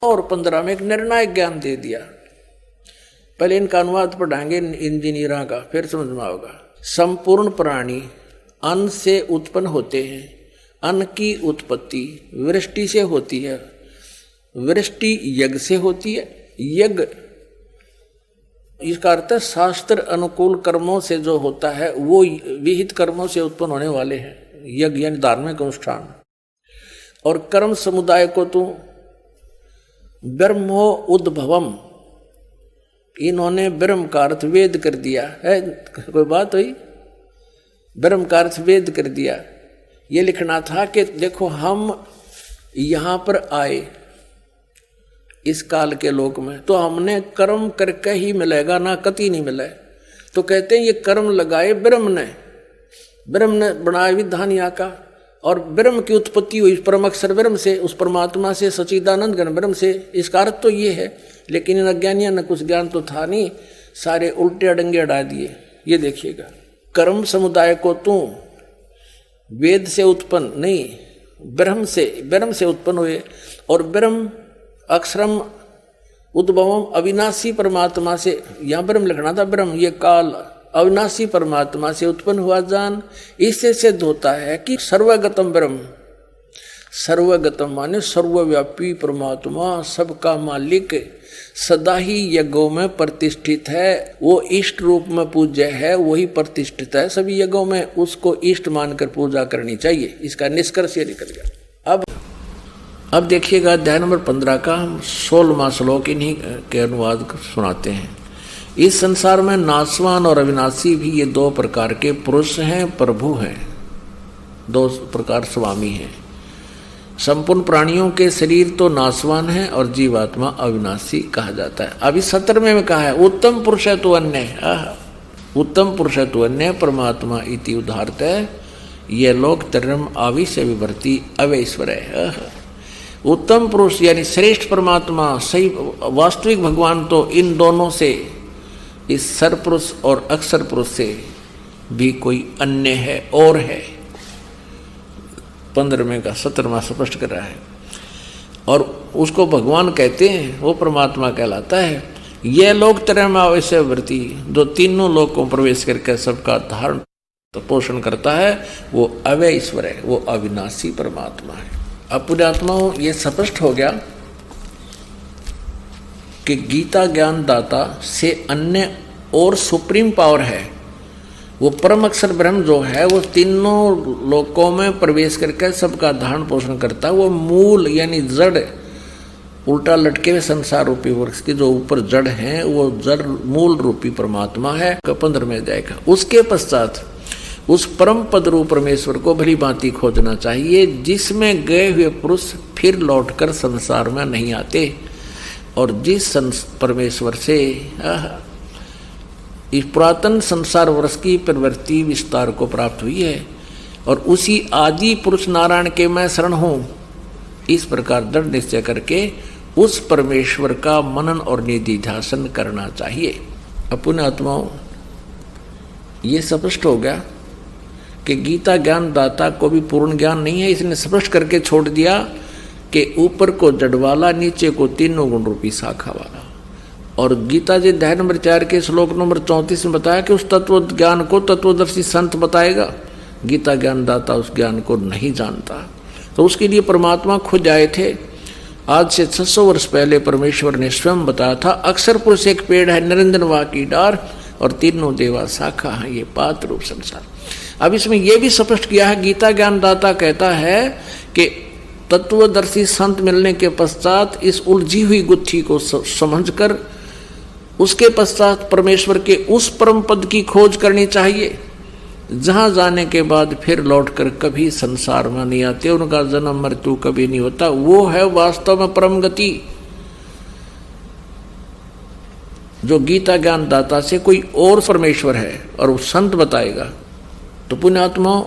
और 15 में एक निर्णायक ज्ञान दे दिया। पहले इनका अनुवाद पढ़ाएंगे इंजीनियरों का, फिर समझ में आएगा। संपूर्ण प्राणी अन्न से उत्पन्न होते हैं। अन्न की उत्पत्ति वृष्टि से होती है। वृष्टि यज्ञ से होती है। यज्ञ इसका अर्थ है शास्त्र अनुकूल कर्मों से जो होता है वो विहित कर्मों से उत्पन्न होने वाले हैं। यज्ञ यानी धार्मिक अनुष्ठान। और कर्म समुदाय को तो ब्रह्मो उद्भवम, इन्होंने ब्रह्म का अर्थ वेद कर दिया है। कोई बात हुई? ब्रह्म का अर्थ वेद कर दिया। ये लिखना था कि देखो हम यहाँ पर आए इस काल के लोक में, तो हमने कर्म करके ही मिलेगा, ना कति नहीं मिले। तो कहते हैं ये कर्म लगाए ब्रह्म ने बनाया विधान यहाँ का, और ब्रह्म की उत्पत्ति हुई परम अक्षर ब्रह्म से, उस परमात्मा से, सच्चिदानंद घन ब्रह्म से। इसका अर्थ तो ये है, लेकिन इन अज्ञानियों ने कुछ ज्ञान तो था नहीं, सारे उल्टे अडंगे अड़ा दिए। ये देखिएगा, कर्म समुदाय को तू वेद से उत्पन्न नहीं, ब्रह्म से उत्पन्न हुए। और ब्रह्म अक्षरम उद्भवम अविनाशी परमात्मा से, यहाँ ब्रह्म लिखना था, ब्रह्म ये काल अविनाशी परमात्मा से उत्पन्न हुआ जान। इससे सिद्ध होता है कि सर्वगतम ब्रह्म, सर्वगतम माने सर्वव्यापी परमात्मा, सबका मालिक, सदा ही यज्ञों में प्रतिष्ठित है। वो इष्ट रूप में पूज्य है, वही प्रतिष्ठित है सभी यज्ञों में। उसको इष्ट मानकर पूजा करनी चाहिए। इसका निष्कर्ष ये निकल गया। अब देखिएगा अध्याय नंबर 15 का हम 16वां श्लोक इन्हीं के अनुवाद सुनाते हैं। इस संसार में नाशवान और अविनाशी भी ये दो प्रकार के पुरुष हैं, प्रभु हैं, दो प्रकार स्वामी हैं। संपूर्ण प्राणियों के शरीर तो नाशवान है और जीवात्मा अविनाशी कहा जाता है। अभी 17वें में कहा है उत्तम पुरुष है तो अन्य, उत्तम पुरुष है तो अन्य परमात्मा इति उदाहरत है। ये लोग तरम आविश्य विभर्ति अवैश्वर है। उत्तम पुरुष यानी श्रेष्ठ परमात्मा, सही वास्तविक भगवान तो इन दोनों से, इस सर पुरुष और अक्षर पुरुष से भी कोई अन्य है और है। 15वें का 17वां स्पष्ट कर रहा है। और उसको भगवान कहते हैं, वो परमात्मा कहलाता है। ये लोग तरह अवश्य वृत्ति, जो तीनों लोगों को प्रवेश करके सबका धारण पोषण करता है, वो अव्यय ईश्वर है, वो अविनाशी परमात्मा है। अब पुण्यात्माओं ये स्पष्ट हो गया कि गीता ज्ञान दाता से अन्य और सुप्रीम पावर है। वो परम अक्षर ब्रह्म जो है वो तीनों लोकों में प्रवेश करके सबका धारण पोषण करता है। वो मूल यानी जड़, उल्टा लटके हुए संसार रूपी वृक्ष के जो ऊपर जड़ हैं, वो जड़ मूल रूपी परमात्मा है। 15वें जाएगा। उसके पश्चात उस परम पद रूप परमेश्वर को भली भांति खोजना चाहिए, जिसमें गए हुए पुरुष फिर लौटकर संसार में नहीं आते, और जिस परमेश्वर से इस पुरातन संसार वर्ष की प्रवृत्ति विस्तार को प्राप्त हुई है, और उसी आदि पुरुष नारायण के मैं शरण हूँ, इस प्रकार दृढ़ निश्चय करके उस परमेश्वर का मनन और निधिध्यासन करना चाहिए। अपने आत्माओं ये स्पष्ट हो गया कि गीता ज्ञान दाता को भी पूर्ण ज्ञान नहीं है। इसने स्पष्ट करके छोड़ दिया कि ऊपर को जड़ वाला, नीचे को तीनों गुण रूपी शाखा वाला। और गीता जी अध्याय नंबर 4 के श्लोक नंबर 34 में बताया कि उस तत्व ज्ञान को तत्वदर्शी संत बताएगा। गीता ज्ञान दाता उस ज्ञान को नहीं जानता, तो उसके लिए परमात्मा खुद आए थे। आज से 600 वर्ष पहले परमेश्वर ने स्वयं बताया था, अक्षर पुरुष एक पेड़ है, निरंजन वा की डार, और तीनों देवा शाखा है, ये पात रूप संसार। अब इसमें यह भी स्पष्ट किया है, गीता ज्ञान दाता कहता है कि तत्वदर्शी संत मिलने के पश्चात इस उलझी हुई गुत्थी को समझकर उसके पश्चात परमेश्वर के उस परम पद की खोज करनी चाहिए, जहां जाने के बाद फिर लौटकर कभी संसार में नहीं आते, उनका जन्म मृत्यु कभी नहीं होता। वो है वास्तव में परम गति, जो गीता ज्ञान दाता से कोई और परमेश्वर है और वो संत बताएगा। तो पुण्यात्माओं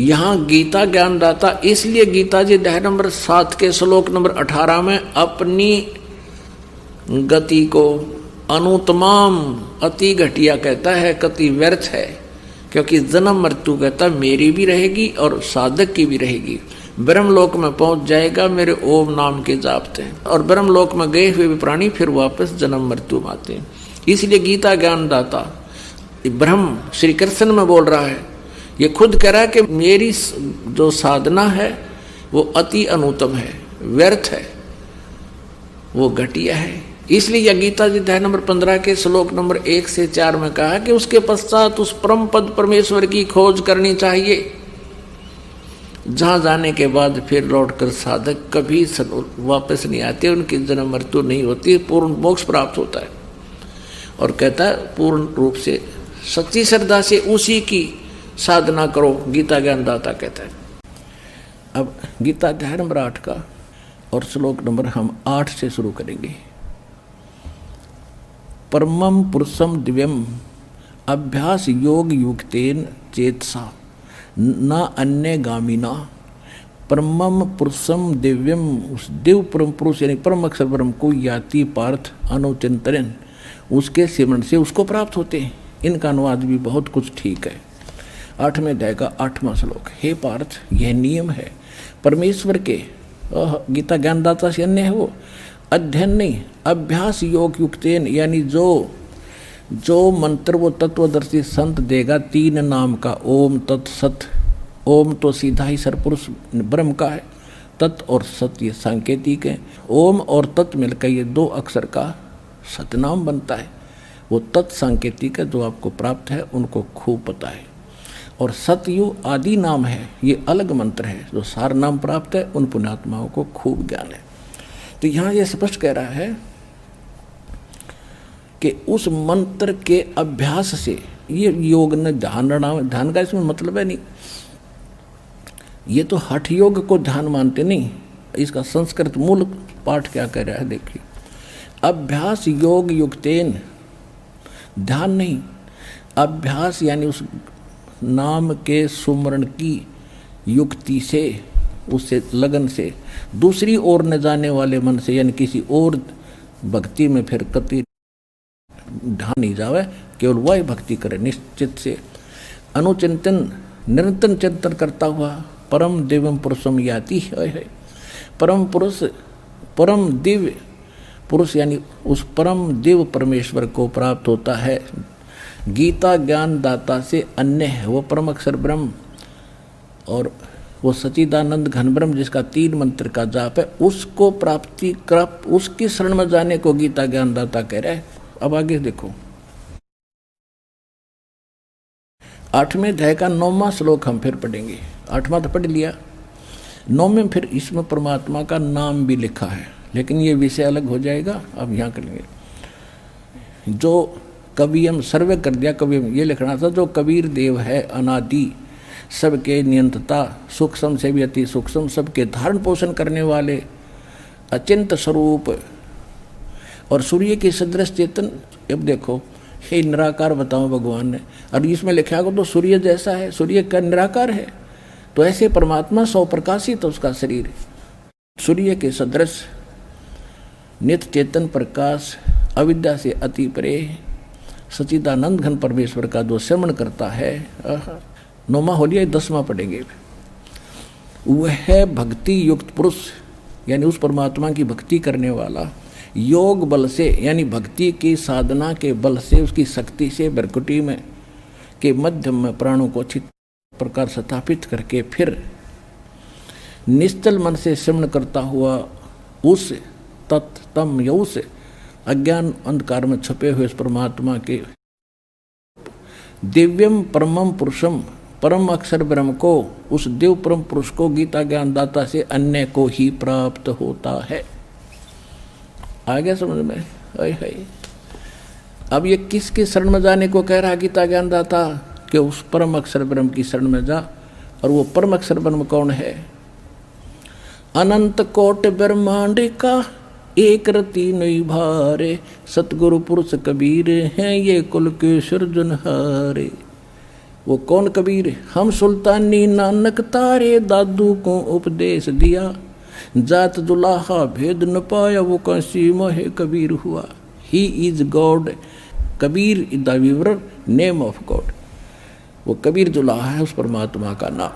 यहाँ गीता ज्ञान दाता इसलिए गीता जी अध्याय नंबर 7 के श्लोक नंबर 18 में अपनी गति को अनुत्तमाम अति घटिया कहता है, कति व्यर्थ है, क्योंकि जन्म मृत्यु कहता मेरी भी रहेगी और साधक की भी रहेगी। ब्रह्मलोक में पहुंच जाएगा मेरे ओम नाम के जापते हैं। और ब्रह्मलोक में गए हुए भी प्राणी फिर वापस जन्म मृत्यु में आते हैं। इसलिए गीता ज्ञानदाता ब्रह्म श्री कृष्ण में बोल रहा है, ये खुद कह रहा है कि मेरी जो साधना है वो अति अनुत्तम है, व्यर्थ है, वो घटिया है। इसलिए यह गीता जी अध्याय नंबर 15 के श्लोक नंबर 1 से 4 में कहा कि उसके पश्चात उस परम पद परमेश्वर की खोज करनी चाहिए, जहां जाने के बाद फिर लौटकर साधक कभी वापस नहीं आते, उनकी जन्म मृत्यु नहीं होती, पूर्ण मोक्ष प्राप्त होता है। और कहता है पूर्ण रूप से सच्ची श्रद्धा से उसी की साधना करो, गीता ज्ञानदाता कहता है। अब गीता अध्याय नंबर 8 का और श्लोक नंबर हम 8 से शुरू करेंगे। परमं पुरुषम दिव्यम अभ्यास योग युक्तेन चेतसा न अन्य गामिना। परमं पुरुषम दिव्यम, उस दिव्य परम पुरुष यानी परम अक्षर ब्रह्म को याति पार्थ अनुचिंतन, उसके सिमरण से उसको प्राप्त होते हैं। इनका अनुवाद भी बहुत कुछ ठीक है। 8वें अध्याय का 8वां श्लोक। हे पार्थ, यह नियम है परमेश्वर के, गीता ज्ञानदाता से अन्य है वो, अध्ययन नहीं, अभ्यास योग युक्तेन, यानी जो मंत्र वो तत्वदर्शी संत देगा 3 नाम का, ओम तत् सत। ओम तो सीधा ही सरपुरुष ब्रह्म का है, तत् और सत ये सांकेतिक है। ओम और तत् मिलकर ये 2 अक्षर का सतनाम बनता है। वो तत् सांकेतिक है, जो आपको प्राप्त है उनको खूब पता है। और सतयु आदि नाम है, ये अलग मंत्र है, जो सार नाम प्राप्त है उन पुण्यात्माओं को खूब ज्ञान है। तो यहाँ ये स्पष्ट कह रहा है कि उस मंत्र के अभ्यास से, ये योग न ध्यान का इसमें मतलब है नहीं, ये तो हठ योग को ध्यान मानते नहीं। इसका संस्कृत मूल पाठ क्या कह रहा है देखिए, अभ्यास योग युक्तेन, ध्यान नहीं, अभ्यास यानी उस नाम के सुमरण की युक्ति से, उससे लगन से, दूसरी ओर न जाने वाले मन से, यानी किसी और भक्ति में फिर कति ध्यान नहीं जावे, केवल वही भक्ति करे निश्चित से। अनुचिंतन, निरंतर चिंतन करता हुआ परम दिव्यम पुरुषम याति है। परम पुरुष, परम दिव्य पुरुष यानी उस परम दिव्य परमेश्वर को प्राप्त होता है। गीता ज्ञान दाता से अन्य है वो परम अक्षर ब्रह्म, और वो सच्चिदानंद घन ब्रह्म जिसका 3 मंत्र का जाप है, उसको प्राप्ति कर, उसकी शरण में जाने को गीता ज्ञान दाता कह रहा है। अब आगे देखो, 8वें अध्याय का 9वां श्लोक हम फिर पढ़ेंगे। 8वां तो पढ़ लिया, 9वें फिर इसमें परमात्मा का नाम भी लिखा है, लेकिन ये विषय अलग हो जाएगा, अब यहाँ करेंगे। जो कवियम सर्वे कर दिया, कवियम ये लिखना था, जो कबीर देव है अनादि, सबके नियंत्रता, सूक्ष्म से भी अति सूक्ष्म, सबके धारण पोषण करने वाले, अचिंत स्वरूप और सूर्य के सदृश चेतन। अब देखो, हे निराकार बताओ भगवान ने, और इसमें लिखा हो तो सूर्य जैसा है, सूर्य का निराकार है, तो ऐसे परमात्मा 100 प्रकाशित उसका शरीर, सूर्य के सदृश नित्य चेतन प्रकाश, अविद्या से अति परे, सच्चिदानंद घन परमेश्वर का जो श्रवण करता है। 9वां हो लिया, 10वां पढ़ेंगे। वह भक्ति युक्त पुरुष, यानी उस परमात्मा की भक्ति करने वाला, योग बल से, यानी भक्ति की साधना के बल से, उसकी शक्ति से भ्रकुटी में के मध्यम में प्राणों को अच्छी प्रकार स्थापित करके फिर निश्चल मन से श्रवण करता हुआ उस तत्तम या उस अज्ञान अंधकार में छुपे हुए इस परमात्मा के दिव्यम परमम पुरुषम, परम अक्षर ब्रह्म को, उस दिव्य परम पुरुष को गीता ज्ञानदाता से अन्य को ही प्राप्त होता है। आ गया समझ में? है। अब ये किसके शरण में जाने को कह रहा गीता ज्ञानदाता? कि उस परम अक्षर ब्रह्म की शरण में जा। और वो परम अक्षर ब्रह्म कौन है? अनंत कोट ब्रह्मांड का एक रति नहीं भारे, सतगुरु पुरुष कबीर हैं ये कुल के सृजनहारे। वो कौन कबीर? हम सुल्तानी नानक तारे, दादू को उपदेश दिया, जात जुलाहा भेद न पाया, वो काशी मोहे कबीर हुआ। He is God, Kabir is the weaver name of God. वो कबीर जुलाहा है उस परमात्मा का नाम।